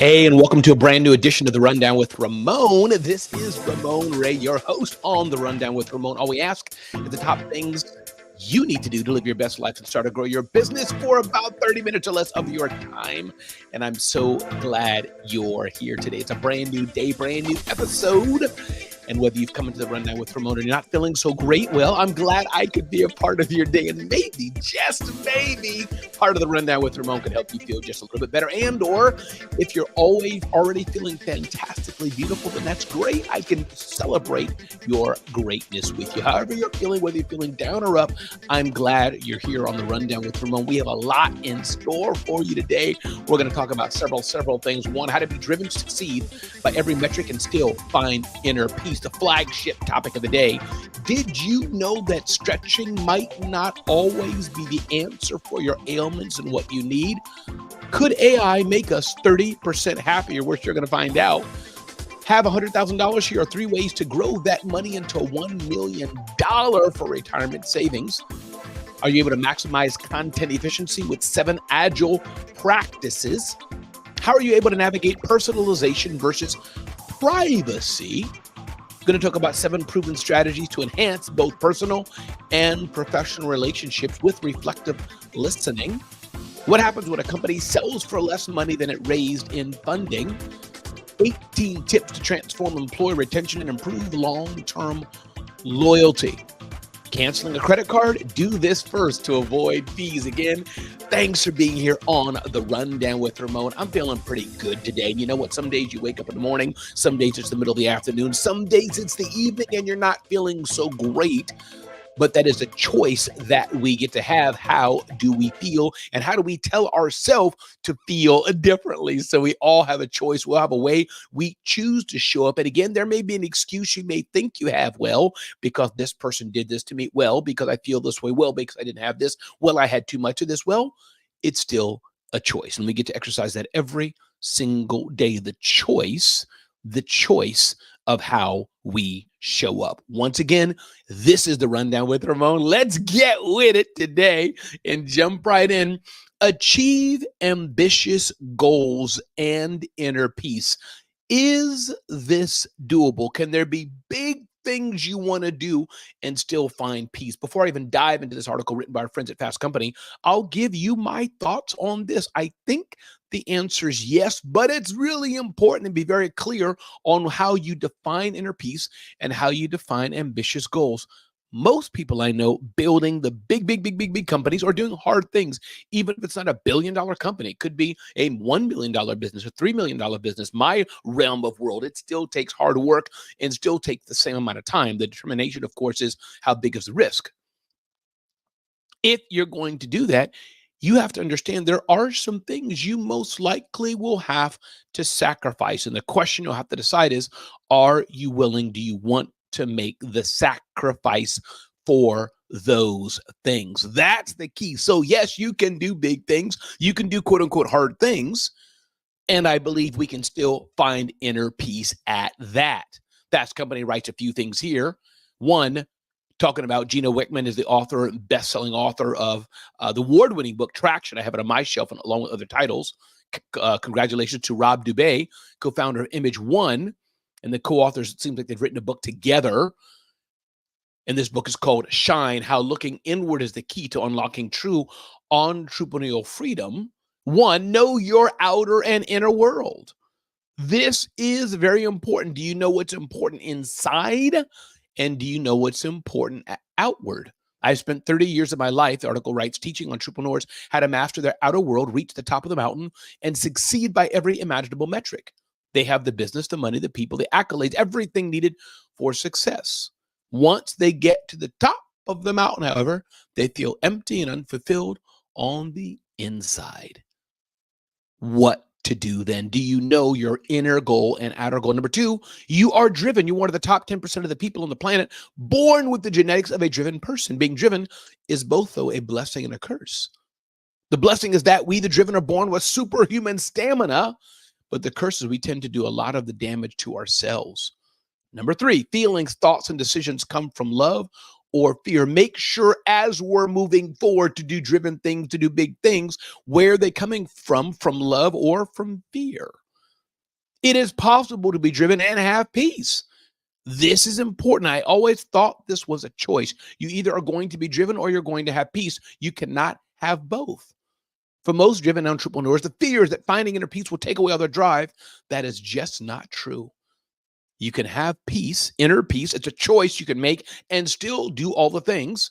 Hey, and welcome to a brand new edition of The Rundown with Ramon. This is Ramon Ray, your host on The Rundown with Ramon. All we ask is the top things you need to do to live your best life and start to grow your business for about 30 minutes or less of your time. And I'm so glad you're here today. It's a brand new day, brand new episode. And whether you've come into the Rundown with Ramon and you're not feeling so great, well, I'm glad I could be a part of your day. And maybe, just maybe, part of the Rundown with Ramon could help you feel just a little bit better. And or if you're always already feeling fantastically beautiful, then that's great. I can celebrate your greatness with you. However you're feeling, whether you're feeling down or up, I'm glad you're here on the Rundown with Ramon. We have a lot in store for you today. We're going to talk about several things. One, how to be driven to succeed by every metric and still find inner peace. The flagship topic of the day. Did you know that stretching might not always be the answer for your ailments and what you need? Could AI make us 30% happier? We're sure going to find out. Have $100,000. Here are 3 ways to grow that money into $1 million for retirement savings. Are you able to maximize content efficiency with 7 agile practices? How are you able to navigate personalization versus privacy? Going to talk about 7 proven strategies to enhance both personal and professional relationships with reflective listening. What happens when a company sells for less money than it raised in funding? 18 tips to transform employee retention and improve long-term loyalty. Canceling a credit card? Do this first to avoid fees. Again, thanks for being here on The Rundown with Ramon. I'm feeling pretty good today. You know what? Some days you wake up in the morning, some days it's the middle of the afternoon, some days it's the evening and you're not feeling so great. But that is a choice that we get to have. How do we feel? And how do we tell ourselves to feel differently? So we all have a choice. We'll have a way we choose to show up. And again, there may be an excuse you may think you have. Well, because this person did this to me. Well, because I feel this way. Well, because I didn't have this. Well, I had too much of this. Well, it's still a choice. And we get to exercise that every single day. The choice of how we show up. Once again, this is the Rundown with Ramon. Let's get with it today and jump right in. Achieve ambitious goals and inner peace. Is this doable? Can there be big things you want to do and still find peace? Before I even dive into this article written by our friends at Fast Company, I'll give you my thoughts on this. I think the answer is yes, but it's really important to be very clear on how you define inner peace and how you define ambitious goals. Most people I know building the big companies or doing hard things, even if it's not $1 billion company, it could be a $1 million business or $3 million business. My realm of world, it still takes hard work and still takes the same amount of time. The determination, of course, is how big is the risk. If you're going to do that, you have to understand there are some things you most likely will have to sacrifice. And the question you'll have to decide is, are you willing? Do you want to make the sacrifice for those things? That's the key. So yes, you can do big things. You can do quote unquote hard things. And I believe we can still find inner peace at that. Fast Company writes a few things here. One, talking about Gino Wickman is the author, best-selling author of the award-winning book Traction. I have it on my shelf and along with other titles. Congratulations to Rob Dubay, co-founder of Image One, and the co-authors. It seems like they've written a book together. And this book is called Shine: How Looking Inward is the Key to Unlocking True Entrepreneurial Freedom. One, know your outer and inner world. This is very important. Do you know what's important inside? And do you know what's important outward? I've spent 30 years of my life, the article writes, teaching entrepreneurs how to master their outer world, reach the top of the mountain, and succeed by every imaginable metric. They have the business, the money, the people, the accolades, everything needed for success. Once they get to the top of the mountain, however, they feel empty and unfulfilled on the inside. What to do then? Do you know your inner goal and outer goal? Number 2, you are driven. You're one of the top 10% of the people on the planet born with the genetics of a driven person. Being driven is both, though, a blessing and a curse. The blessing is that we, the driven, are born with superhuman stamina, but the curse is we tend to do a lot of the damage to ourselves. Number 3, feelings, thoughts, and decisions come from love or fear. Make sure as we're moving forward to do driven things, to do big things, where are they coming from love or from fear? It is possible to be driven and have peace. This is important. I always thought this was a choice. You either are going to be driven or you're going to have peace. You cannot have both. For most driven entrepreneurs, the fear is that finding inner peace will take away all their drive. That is just not true. You can have peace, inner peace. It's a choice you can make and still do all the things.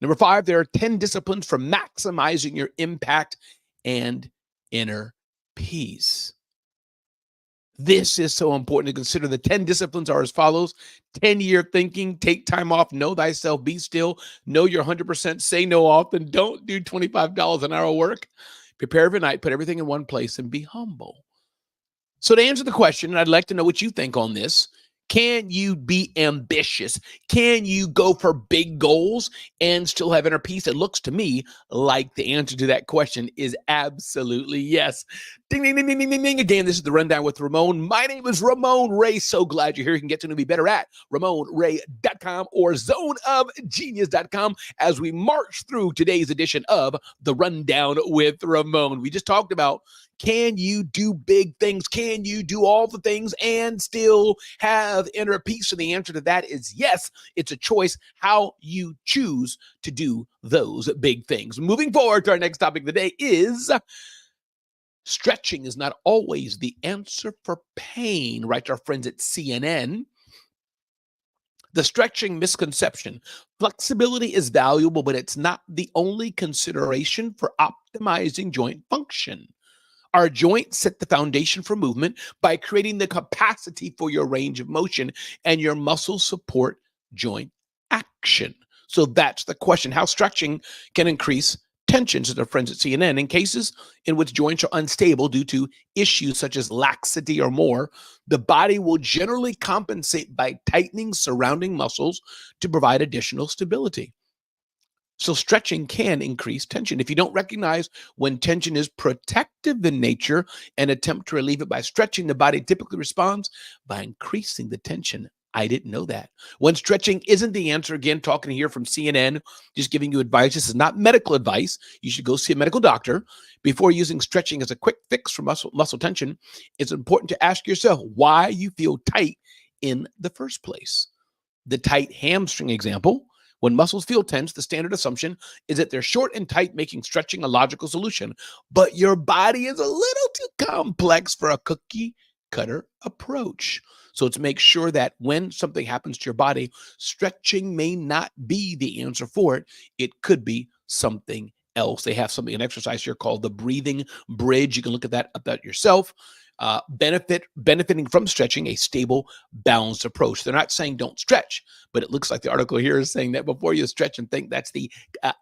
Number 5, there are 10 disciplines for maximizing your impact and inner peace. This is so important to consider. The 10 disciplines are as follows: 10-year thinking, take time off, know thyself, be still, know your 100%, say no often, don't do $25 an hour work, prepare every night, put everything in one place, and be humble. So to answer the question, and I'd like to know what you think on this, can you be ambitious? Can you go for big goals and still have inner peace? It looks to me like the answer to that question is absolutely yes. Ding, ding, ding, ding, ding, ding, ding. Again, this is the Rundown with Ramon. My name is Ramon Ray. So glad you're here. You can get to know me better at RamonRay.com or ZoneOfGenius.com as we march through today's edition of the Rundown with Ramon. We just talked about, can you do big things? Can you do all the things and still have inner peace? And the answer to that is yes. It's a choice how you choose to do those big things. Moving forward to our next topic of the day is stretching is not always the answer for pain. Right to our friends at CNN. The stretching misconception. Flexibility is valuable, but it's not the only consideration for optimizing joint function. Our joints set the foundation for movement by creating the capacity for your range of motion, and your muscles support joint action. So that's the question. How stretching can increase tension, to their friends at CNN. In cases in which joints are unstable due to issues such as laxity or more, the body will generally compensate by tightening surrounding muscles to provide additional stability. So stretching can increase tension. If you don't recognize when tension is protective in nature and attempt to relieve it by stretching, the body typically responds by increasing the tension. I didn't know that. When stretching isn't the answer, again, talking here from CNN, just giving you advice. This is not medical advice. You should go see a medical doctor. Before using stretching as a quick fix for muscle tension, it's important to ask yourself why you feel tight in the first place. The tight hamstring example. When muscles feel tense, the standard assumption is that they're short and tight, making stretching a logical solution. But your body is a little too complex for a cookie cutter approach. So to make sure that when something happens to your body, stretching may not be the answer for it. It could be something else. They have an exercise here called the breathing bridge. You can look at that yourself. Benefiting from stretching, a stable, balanced approach. They're not saying don't stretch, but it looks like the article here is saying that before you stretch and think that's the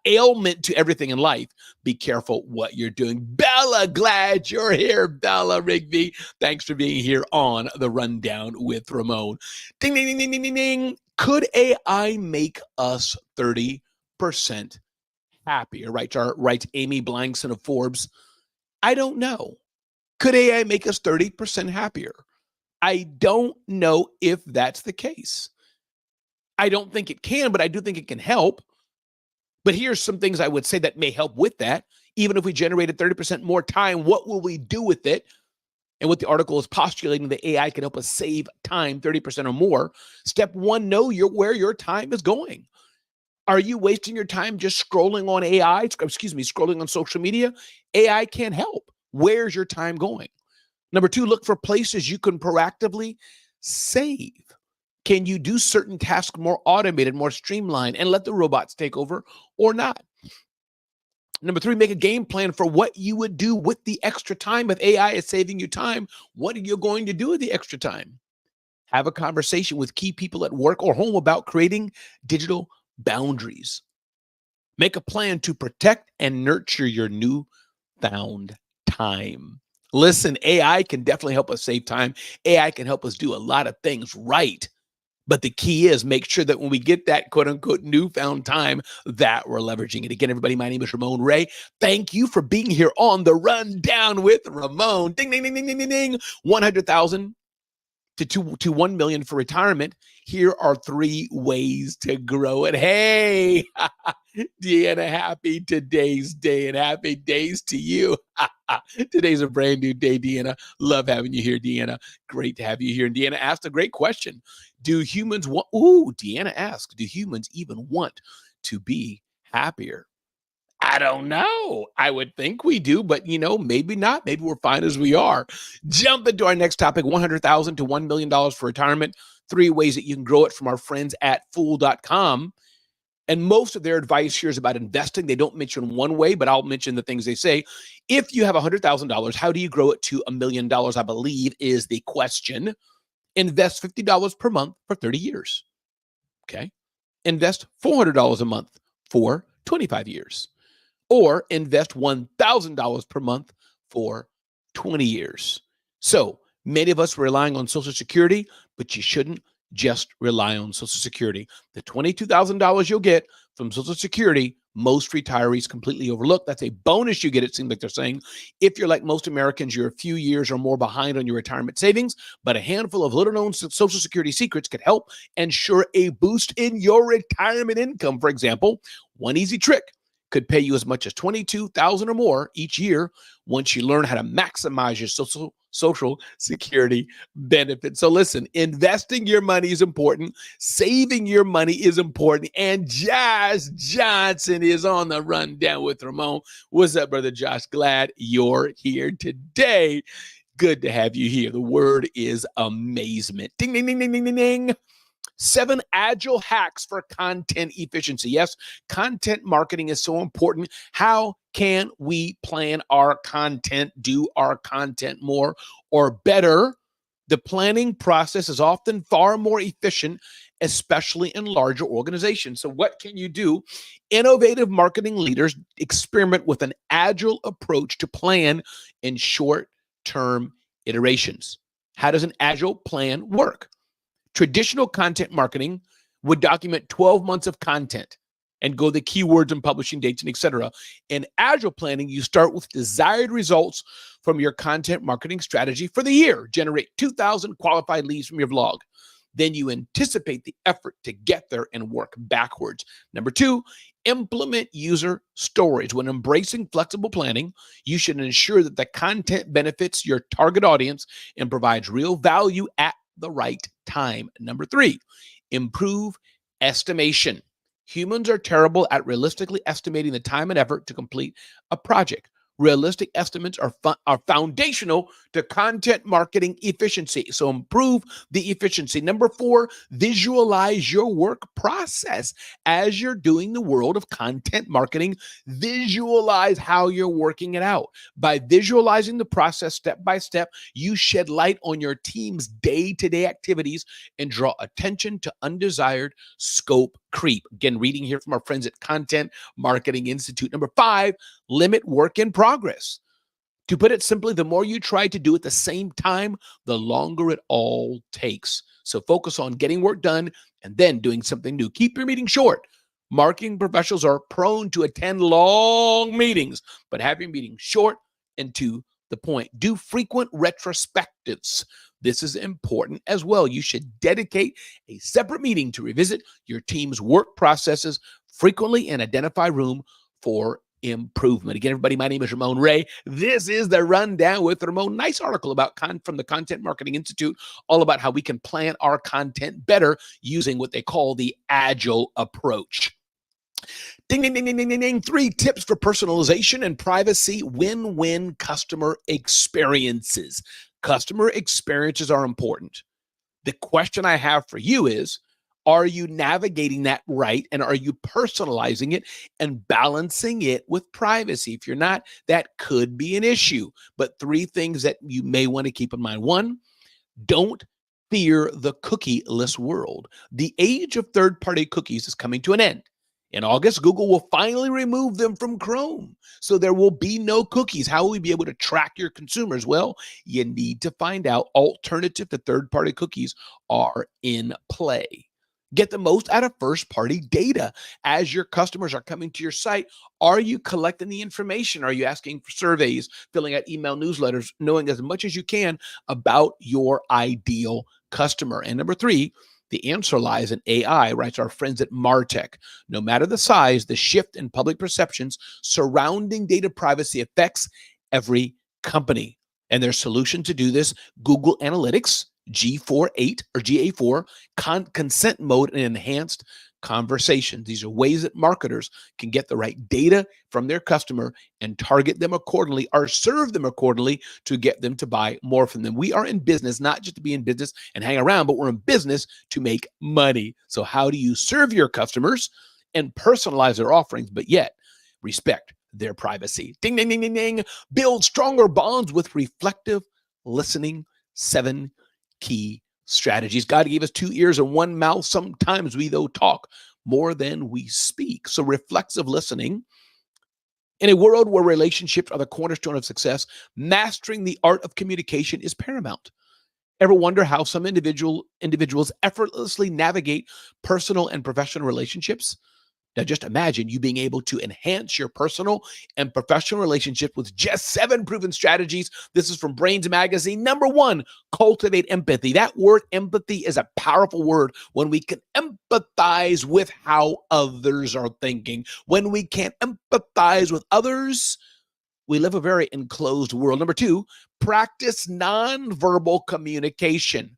ailment to everything in life, be careful what you're doing. Bella, glad you're here. Bella Rigby, thanks for being here on the Rundown with Ramon. Ding, ding, ding, ding, ding, ding, ding. Could AI make us 30% happier? Writes Amy Blankson of Forbes. I don't know. Could AI make us 30% happier? I don't know if that's the case. I don't think it can, but I do think it can help. But here's some things I would say that may help with that. Even if we generated 30% more time, what will we do with it? And what the article is postulating, that AI can help us save time, 30% or more. Step 1, know where your time is going. Are you wasting your time just scrolling on scrolling on social media? AI can't help. Where's your time going? Number 2, look for places you can proactively save. Can you do certain tasks more automated, more streamlined, and let the robots take over or not? Number 3, make a game plan for what you would do with the extra time. If AI is saving you time, what are you going to do with the extra time? Have a conversation with key people at work or home about creating digital boundaries. Make a plan to protect and nurture your newfound time. Listen, AI can definitely help us save time. AI can help us do a lot of things right. But the key is make sure that when we get that quote unquote newfound time, that we're leveraging it. Again, everybody, my name is Ramon Ray. Thank you for being here on the Rundown with Ramon. Ding, ding, ding, ding, ding, ding, ding. 100,000 to 1 million for retirement, here are 3 ways to grow it. Hey, Deanna, happy today's day and happy days to you. Today's a brand new day, Deanna. Love having you here, Deanna. Great to have you here. And Deanna asked a great question. Do humans want, Deanna asked, do humans even want to be happier? I don't know. I would think we do, but maybe not. Maybe we're fine as we are. Jump into our next topic, $100,000 to $1 million for retirement. 3 ways that you can grow it from our friends at Fool.com. And most of their advice here is about investing. They don't mention one way, but I'll mention the things they say. If you have $100,000, how do you grow it to $1 million, I believe is the question. Invest $50 per month for 30 years. Okay. Invest $400 a month for 25 years. Or invest $1,000 per month for 20 years. So many of us are relying on Social Security, but you shouldn't just rely on Social Security. The $22,000 you'll get from Social Security, most retirees completely overlook. That's a bonus you get, it seems like they're saying. If you're like most Americans, you're a few years or more behind on your retirement savings, but a handful of little-known Social Security secrets could help ensure a boost in your retirement income. For example, one easy trick could pay you as much as $22,000 or more each year once you learn how to maximize your social security benefits. So listen, investing your money is important. Saving your money is important. And Josh Johnson is on the rundown with Ramon. What's up, brother Josh? Glad you're here today. Good to have you here. The word is amazement. Ding, ding, ding, ding, ding, ding, ding. 7 agile hacks for content efficiency. Yes, content marketing is so important. How can we plan our content, do our content more or better? The planning process is often far more efficient, especially in larger organizations. So what can you do? Innovative marketing leaders experiment with an agile approach to plan in short-term iterations. How does an agile plan work? Traditional content marketing would document 12 months of content and go the keywords and publishing dates and etc. In agile planning, you start with desired results from your content marketing strategy for the year. Generate 2,000 qualified leads from your blog. Then you anticipate the effort to get there and work backwards. Number 2, implement user stories. When embracing flexible planning, you should ensure that the content benefits your target audience and provides real value at the right time. Number 3, improve estimation. Humans are terrible at realistically estimating the time and effort to complete a project. Realistic estimates are foundational to content marketing efficiency. So improve the efficiency. Number 4, visualize your work process. As you're doing the world of content marketing, visualize how you're working it out. By visualizing the process step by step, you shed light on your team's day-to-day activities and draw attention to undesired scope creep. Again, reading here from our friends at Content Marketing Institute. Number 5, limit work in progress. To put it simply, the more you try to do at the same time, the longer it all takes. So focus on getting work done and then doing something new. Keep your meeting short. Marketing professionals are prone to attend long meetings, but have your meeting short and to the point. Do frequent retrospectives. This is important as well. You should dedicate a separate meeting to revisit your team's work processes frequently and identify room for improvement. Again, everybody, my name is Ramon Ray. This is the Rundown with Ramon. Nice article about from the Content Marketing Institute, all about how we can plan our content better using what they call the agile approach. Ding, ding, ding, ding, ding, ding, ding. 3 tips for personalization and privacy win-win customer experiences. Customer experiences are important. The question I have for you is, are you navigating that right? And are you personalizing it and balancing it with privacy? If you're not, that could be an issue. But 3 things that you may want to keep in mind. 1, don't fear the cookieless world. The age of third-party cookies is coming to an end. In August, Google will finally remove them from Chrome. So there will be no cookies. How will we be able to track your consumers? Well, you need to find out alternative to third-party cookies are in play. Get the most out of first-party data. As your customers are coming to your site, are you collecting the information? Are you asking for surveys, filling out email newsletters, knowing as much as you can about your ideal customer. And number three, the answer lies in AI, writes our friends at MarTech. No matter the size, the shift in public perceptions surrounding data privacy affects every company. And their solution to do this, Google Analytics, G48 or GA4, consent mode, and enhanced conversations. These are ways that marketers can get the right data from their customer and target them accordingly or serve them accordingly to get them to buy more from them. We are in business not just to be in business and hang around, but we're in business to make money. So how do you serve your customers and personalize their offerings, but yet respect their privacy? Ding, ding, ding, ding, ding. Build stronger bonds with reflective listening. 7 key strategies. God gave us 2 ears and 1 mouth. Sometimes we, though, talk more than we speak. So reflexive listening. In a world where relationships are the cornerstone of success, mastering the art of communication is paramount. Ever wonder how some individuals effortlessly navigate personal and professional relationships? Now, just imagine you being able to enhance your personal and professional relationship with just 7 proven strategies. This is from Brains Magazine. Number 1, cultivate empathy. That word empathy is a powerful word when we can empathize with how others are thinking. When we can't empathize with others, we live a very enclosed world. Number 2, practice nonverbal communication.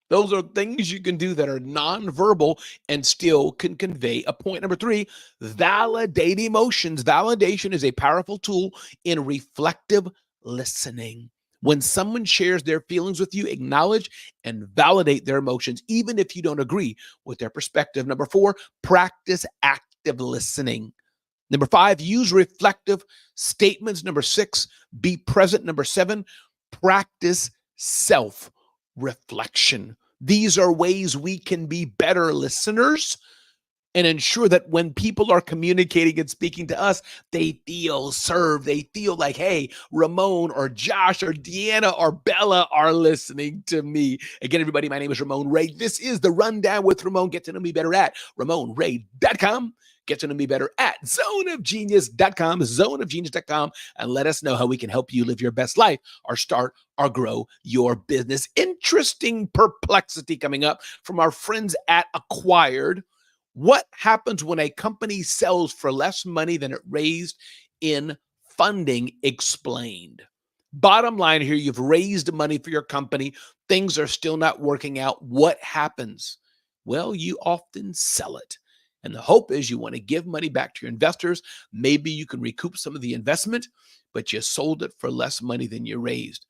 Those are things you can do that are nonverbal and still can convey a point. Number 3, validate emotions. Validation is a powerful tool in reflective listening. When someone shares their feelings with you, acknowledge and validate their emotions, even if you don't agree with their perspective. Number 4, practice active listening. Number 5, use reflective statements. Number 6, be present. Number 7, practice self-reflection. These are ways we can be better listeners and ensure that when people are communicating and speaking to us, they feel served. They feel like, hey, Ramon or Josh or Deanna or Bella are listening to me. Again, everybody, my name is Ramon Ray. This is The Rundown with Ramon. Get to know me better at RamonRay.com. Get to know me better at zoneofgenius.com, zoneofgenius.com, and let us know how we can help you live your best life or start or grow your business. Interesting perplexity coming up from our friends at Acquired. What happens when a company sells for less money than it raised in funding? Explained. Bottom line here, you've raised money for your company. Things are still not working out. What happens? Well, you often sell it. And the hope is you want to give money back to your investors. Maybe you can recoup some of the investment, but you sold it for less money than you raised.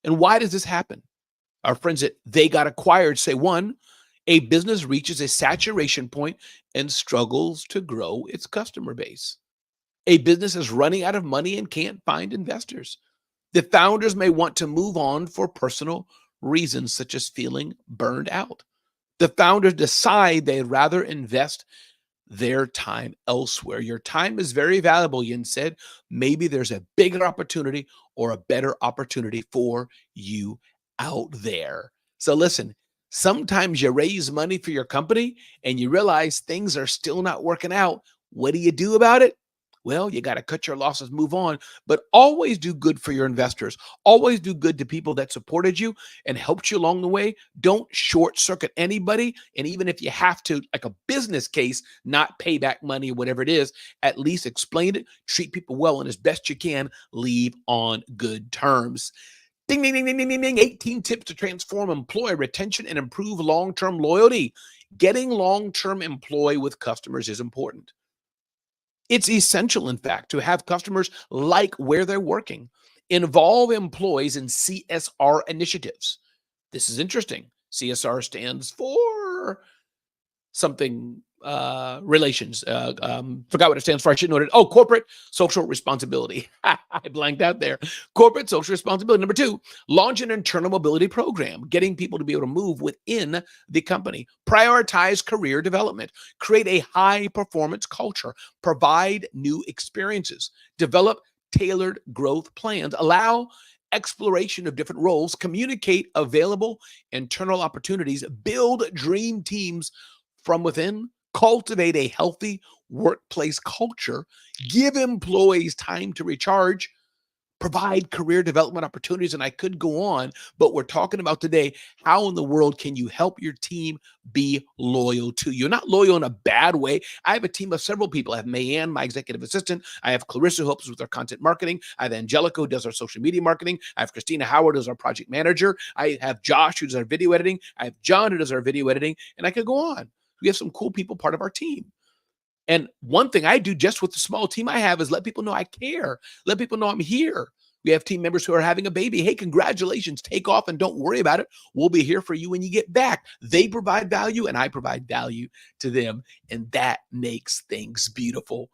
And why does this happen? Our friends at They Got Acquired say, 1, a business reaches a saturation point and struggles to grow its customer base. A business is running out of money and can't find investors. The founders may want to move on for personal reasons, such as feeling burned out. The founders decide they'd rather invest their time elsewhere. Your time is very valuable, Yin said. Maybe there's a bigger opportunity or a better opportunity for you out there. So listen, sometimes you raise money for your company and you realize things are still not working out. What do you do about it? Well, you got to cut your losses, move on, but always do good for your investors. Always do good to people that supported you and helped you along the way. Don't short circuit anybody. And even if you have to, like a business case, not pay back money or whatever it is, at least explain it, treat people well, and as best you can, leave on good terms. Ding, ding, ding, ding, ding, ding, ding. 18 tips to transform employee retention and improve long-term loyalty. Getting long-term employee with customers is important. It's essential, in fact, to have customers like where they're working. Involve employees in CSR initiatives. This is interesting. CSR stands for something relations. Forgot what it stands for. I should know it. Oh, corporate social responsibility. I blanked out there. Corporate social responsibility. Number 2, launch an internal mobility program, getting people to be able to move within the company. Prioritize career development. Create a high performance culture. Provide new experiences. Develop tailored growth plans. Allow exploration of different roles. Communicate available internal opportunities. Build dream teams from within. Cultivate a healthy workplace culture. Give employees time to recharge. provide career development opportunities, and I could go on, but we're talking about today, how in the world can you help your team be loyal to you? Not loyal in a bad way. I have a team of several people. I have Mayanne, my executive assistant. I have Clarissa, who helps us with our content marketing. I have Angelica, who does our social media marketing. I have Christina Howard, who is our project manager. I have Josh, who does our video editing. I have John, who does our video editing, and I could go on. We have some cool people part of our team. And one thing I do just with the small team I have is let people know I care. Let people know I'm here. We have team members who are having a baby. Hey, congratulations. Take off and don't worry about it. We'll be here for you when you get back. They provide value and I provide value to them. And that makes things beautiful.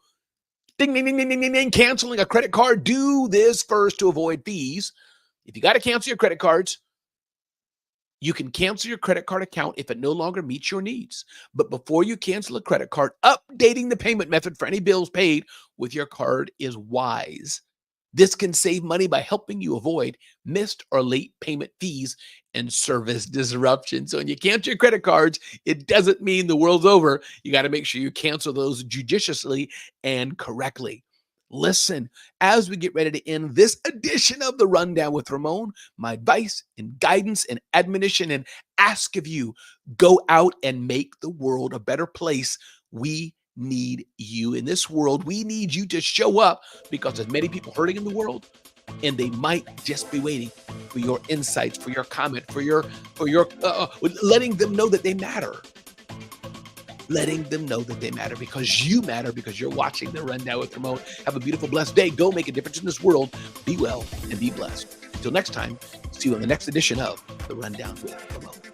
Ding, ding, ding, ding, ding, ding, ding. Canceling a credit card. Do this first to avoid fees. If you got to cancel your credit cards, you can cancel your credit card account if it no longer meets your needs. But before you cancel a credit card, updating the payment method for any bills paid with your card is wise. This can save money by helping you avoid missed or late payment fees and service disruption. So when you cancel your credit cards, it doesn't mean the world's over. You got to make sure you cancel those judiciously and correctly. Listen, as we get ready to end this edition of the Rundown with Ramon, my advice and guidance and admonition and ask of you, go out and make the world a better place. We need you in this world. We need you to show up because there's many people hurting in the world, and they might just be waiting for your insights, for your comment, for your letting them know that they matter. Letting them know that they matter because you matter, because you're watching the Rundown with Ramon. Have a beautiful, blessed day. Go make a difference in this world. Be well and be blessed. Until next time, see you on the next edition of the Rundown with Ramon.